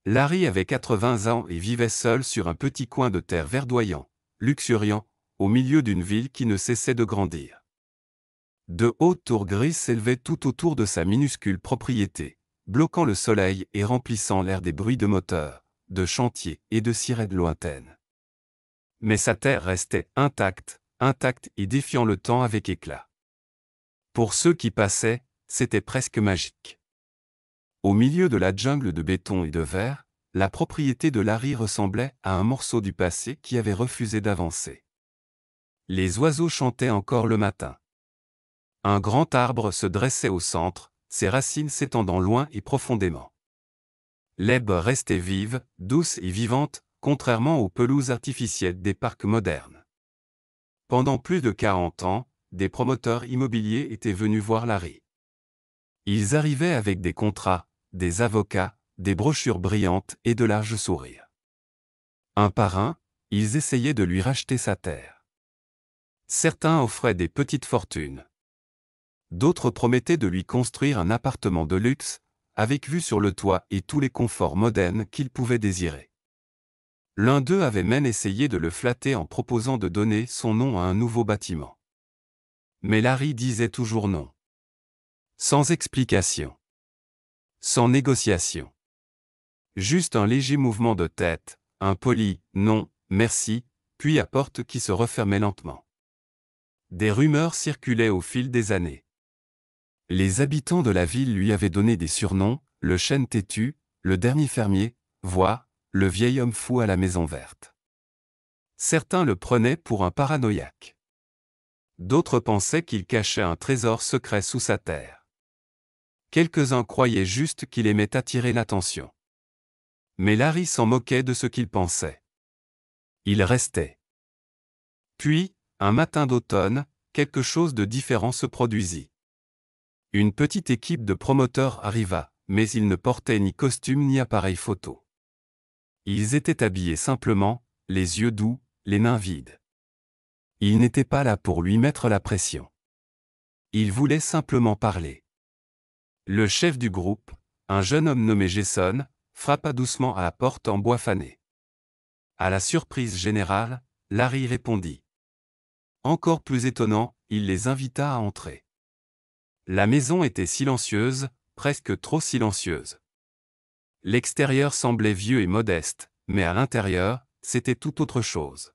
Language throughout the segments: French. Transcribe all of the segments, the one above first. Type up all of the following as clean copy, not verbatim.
Larry avait 80 ans et vivait seul sur un petit coin de terre verdoyant, luxuriant, au milieu d'une ville qui ne cessait de grandir. De hautes tours grises s'élevaient tout autour de sa minuscule propriété, bloquant le soleil et remplissant l'air des bruits de moteurs, de chantiers et de sirènes lointaines. Mais sa terre restait intacte et défiant le temps avec éclat. Pour ceux qui passaient, c'était presque magique. Au milieu de la jungle de béton et de verre, la propriété de Larry ressemblait à un morceau du passé qui avait refusé d'avancer. Les oiseaux chantaient encore le matin. Un grand arbre se dressait au centre, ses racines s'étendant loin et profondément. L'herbe restait vive, douce et vivante, contrairement aux pelouses artificielles des parcs modernes. Pendant plus de 40 ans, des promoteurs immobiliers étaient venus voir Larry. Ils arrivaient avec des contrats, des avocats, des brochures brillantes et de larges sourires. Un par un, ils essayaient de lui racheter sa terre. Certains offraient des petites fortunes. D'autres promettaient de lui construire un appartement de luxe, avec vue sur le toit et tous les conforts modernes qu'il pouvait désirer. L'un d'eux avait même essayé de le flatter en proposant de donner son nom à un nouveau bâtiment. Mais Larry disait toujours non. Sans explication. Sans négociation. Juste un léger mouvement de tête, un poli « non, merci », puis la porte qui se refermait lentement. Des rumeurs circulaient au fil des années. Les habitants de la ville lui avaient donné des surnoms, le chêne têtu, le dernier fermier, voire le vieil homme fou à la maison verte. Certains le prenaient pour un paranoïaque. D'autres pensaient qu'il cachait un trésor secret sous sa terre. Quelques-uns croyaient juste qu'il aimait attirer l'attention. Mais Larry s'en moquait de ce qu'il pensait. Il restait. Puis, un matin d'automne, quelque chose de différent se produisit. Une petite équipe de promoteurs arriva, mais ils ne portaient ni costume ni appareil photo. Ils étaient habillés simplement, les yeux doux, les mains vides. Ils n'étaient pas là pour lui mettre la pression. Ils voulaient simplement parler. Le chef du groupe, un jeune homme nommé Jason, frappa doucement à la porte en bois fané. À la surprise générale, Larry répondit. Encore plus étonnant, il les invita à entrer. La maison était silencieuse, presque trop silencieuse. L'extérieur semblait vieux et modeste, mais à l'intérieur, c'était tout autre chose.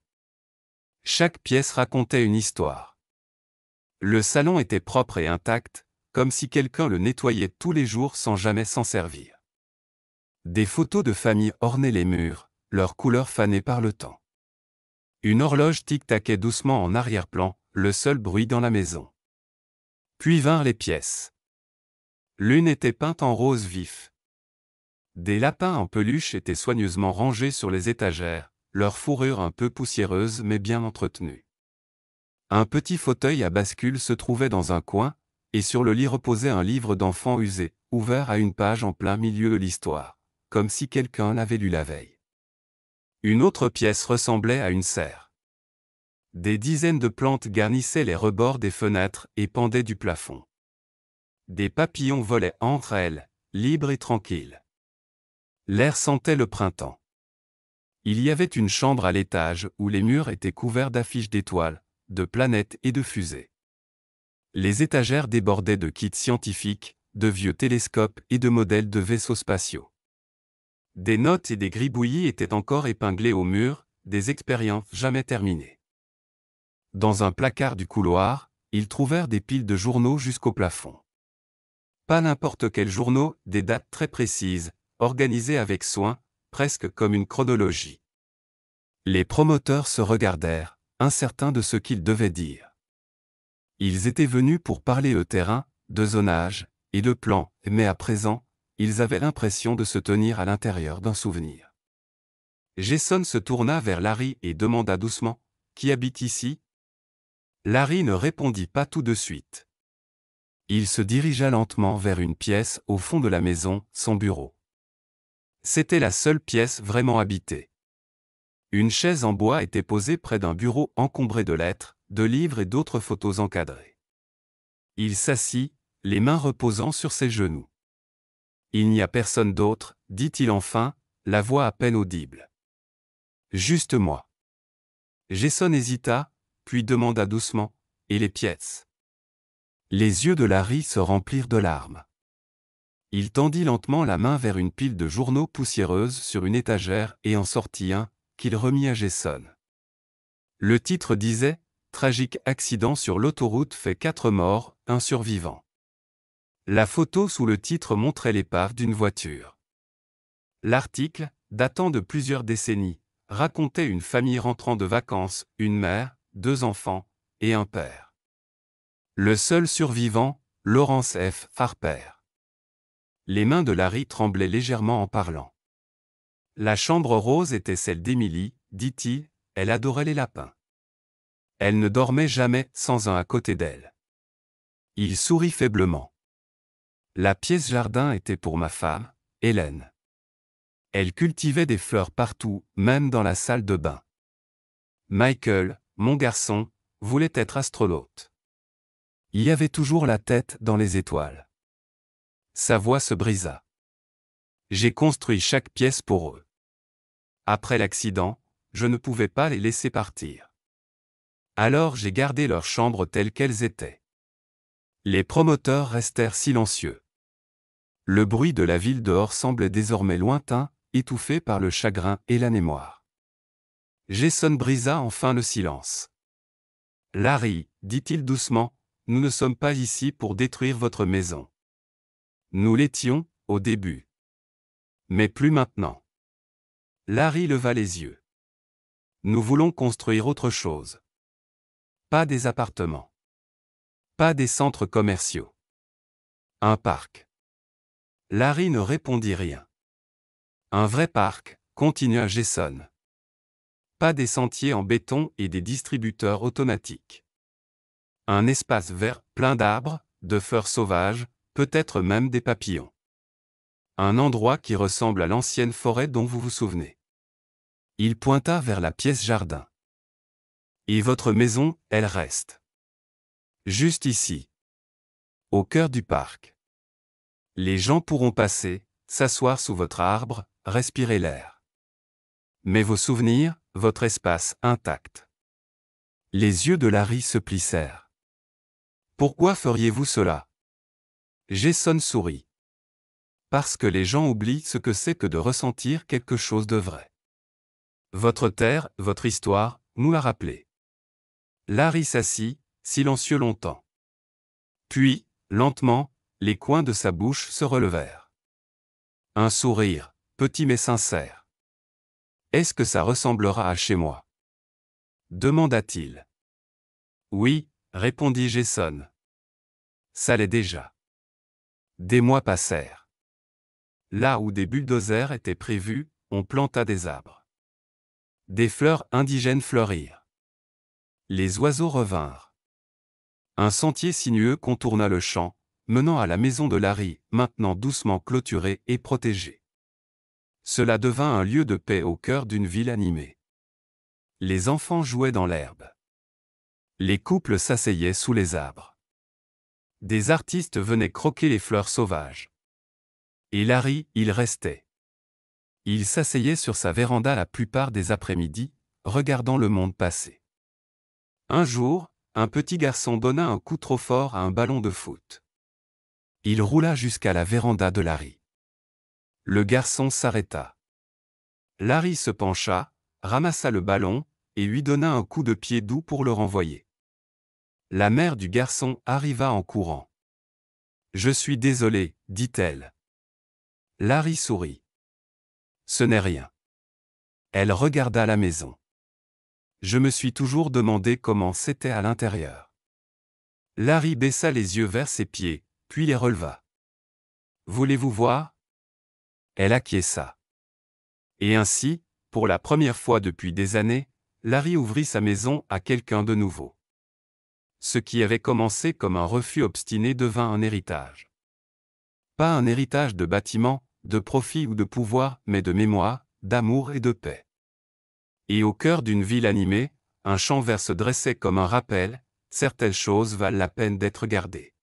Chaque pièce racontait une histoire. Le salon était propre et intact, comme si quelqu'un le nettoyait tous les jours sans jamais s'en servir. Des photos de famille ornaient les murs, leurs couleurs fanées par le temps. Une horloge tic-taquait doucement en arrière-plan, le seul bruit dans la maison. Puis vinrent les pièces. L'une était peinte en rose vif. Des lapins en peluche étaient soigneusement rangés sur les étagères, leur fourrure un peu poussiéreuse mais bien entretenue. Un petit fauteuil à bascule se trouvait dans un coin, et sur le lit reposait un livre d'enfant usé, ouvert à une page en plein milieu de l'histoire, comme si quelqu'un l'avait lu la veille. Une autre pièce ressemblait à une serre. Des dizaines de plantes garnissaient les rebords des fenêtres et pendaient du plafond. Des papillons volaient entre elles, libres et tranquilles. L'air sentait le printemps. Il y avait une chambre à l'étage où les murs étaient couverts d'affiches d'étoiles, de planètes et de fusées. Les étagères débordaient de kits scientifiques, de vieux télescopes et de modèles de vaisseaux spatiaux. Des notes et des gribouillis étaient encore épinglés au mur, des expériences jamais terminées. Dans un placard du couloir, ils trouvèrent des piles de journaux jusqu'au plafond. Pas n'importe quels journaux, des dates très précises, organisées avec soin, presque comme une chronologie. Les promoteurs se regardèrent, incertains de ce qu'ils devaient dire. Ils étaient venus pour parler de terrain, de zonage, et de plan, mais à présent, ils avaient l'impression de se tenir à l'intérieur d'un souvenir. Jason se tourna vers Larry et demanda doucement « Qui habite ici ?» Larry ne répondit pas tout de suite. Il se dirigea lentement vers une pièce au fond de la maison, son bureau. C'était la seule pièce vraiment habitée. Une chaise en bois était posée près d'un bureau encombré de lettres, de livres et d'autres photos encadrées. Il s'assit, les mains reposant sur ses genoux. « Il n'y a personne d'autre, dit-il enfin, la voix à peine audible. Juste moi. Jason hésita, puis demanda doucement, et les pièces? Les yeux de Larry se remplirent de larmes. Il tendit lentement la main vers une pile de journaux poussiéreuses sur une étagère et en sortit un, qu'il remit à Jason. Le titre disait « Tragique accident sur l'autoroute fait 4 morts, un survivant ». La photo sous le titre montrait l'épave d'une voiture. L'article, datant de plusieurs décennies, racontait une famille rentrant de vacances, une mère, 2 enfants, et un père. Le seul survivant, Lawrence F. Harper. Les mains de Larry tremblaient légèrement en parlant. La chambre rose était celle d'Emily, dit-il, elle adorait les lapins. Elle ne dormait jamais sans un à côté d'elle. Il sourit faiblement. La pièce jardin était pour ma femme, Hélène. Elle cultivait des fleurs partout, même dans la salle de bain. Michael, mon garçon, voulait être astronaute. Il y avait toujours la tête dans les étoiles. Sa voix se brisa. J'ai construit chaque pièce pour eux. Après l'accident, je ne pouvais pas les laisser partir. Alors j'ai gardé leurs chambres telles qu'elles étaient. Les promoteurs restèrent silencieux. Le bruit de la ville dehors semblait désormais lointain, étouffé par le chagrin et la mémoire. Jason brisa enfin le silence. Larry, dit-il doucement, nous ne sommes pas ici pour détruire votre maison. Nous l'étions, au début. Mais plus maintenant. Larry leva les yeux. Nous voulons construire autre chose. Pas des appartements. Pas des centres commerciaux. Un parc. Larry ne répondit rien. Un vrai parc, continua Jason. Pas des sentiers en béton et des distributeurs automatiques. Un espace vert, plein d'arbres, de fleurs sauvages, peut-être même des papillons. Un endroit qui ressemble à l'ancienne forêt dont vous vous souvenez. Il pointa vers la pièce jardin. Et votre maison, elle reste. Juste ici. Au cœur du parc. Les gens pourront passer, s'asseoir sous votre arbre, respirer l'air. Mais vos souvenirs, votre espace intact. Les yeux de Larry se plissèrent. Pourquoi feriez-vous cela? Jason sourit. Parce que les gens oublient ce que c'est que de ressentir quelque chose de vrai. Votre terre, votre histoire, nous l'a rappelé. Larry s'assit, silencieux longtemps. Puis, lentement, les coins de sa bouche se relevèrent. Un sourire, petit mais sincère. Est-ce que ça ressemblera à chez moi? Demanda-t-il. Oui, répondit Jason. Ça l'est déjà. Des mois passèrent. Là où des bulldozers étaient prévus, on planta des arbres. Des fleurs indigènes fleurirent. Les oiseaux revinrent. Un sentier sinueux contourna le champ, menant à la maison de Larry, maintenant doucement clôturée et protégée. Cela devint un lieu de paix au cœur d'une ville animée. Les enfants jouaient dans l'herbe. Les couples s'asseyaient sous les arbres. Des artistes venaient croquer les fleurs sauvages. Et Larry, il restait. Il s'asseyait sur sa véranda la plupart des après-midi, regardant le monde passer. Un jour, un petit garçon donna un coup trop fort à un ballon de foot. Il roula jusqu'à la véranda de Larry. Le garçon s'arrêta. Larry se pencha, ramassa le ballon, et lui donna un coup de pied doux pour le renvoyer. La mère du garçon arriva en courant. « Je suis désolé, dit-elle. » Larry sourit. Ce n'est rien. Elle regarda la maison. Je me suis toujours demandé comment c'était à l'intérieur. Larry baissa les yeux vers ses pieds, puis les releva. Voulez-vous voir? Elle acquiesça. Et ainsi, pour la première fois depuis des années, Larry ouvrit sa maison à quelqu'un de nouveau. Ce qui avait commencé comme un refus obstiné devint un héritage. Pas un héritage de bâtiments, de profit ou de pouvoir, mais de mémoire, d'amour et de paix. Et au cœur d'une ville animée, un champ vert se dressait comme un rappel, certaines choses valent la peine d'être gardées.